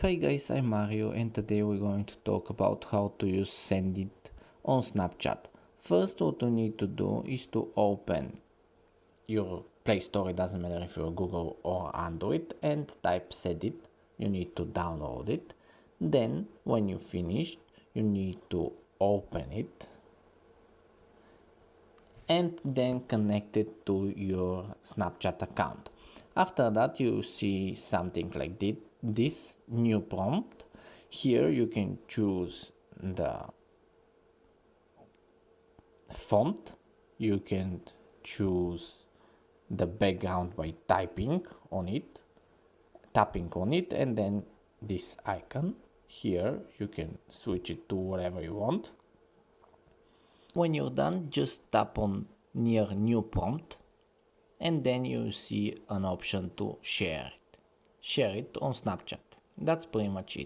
Hi guys, I'm Mario and today we're going to talk about how to use Sendit on Snapchat. First, what you need to do is to open your Play Store, it doesn't matter if you're Google or Android, and type Sendit. You need to download it. Then, when you finish, you need to open it and then connect it to your Snapchat account. After that, you see something like this new prompt. Here you can choose the font, you can choose the background by tapping on it, and then this icon. Here you can switch it to whatever you want. When you're done, just tap on near new prompt and then you see an option to share it on Snapchat. That's pretty much it.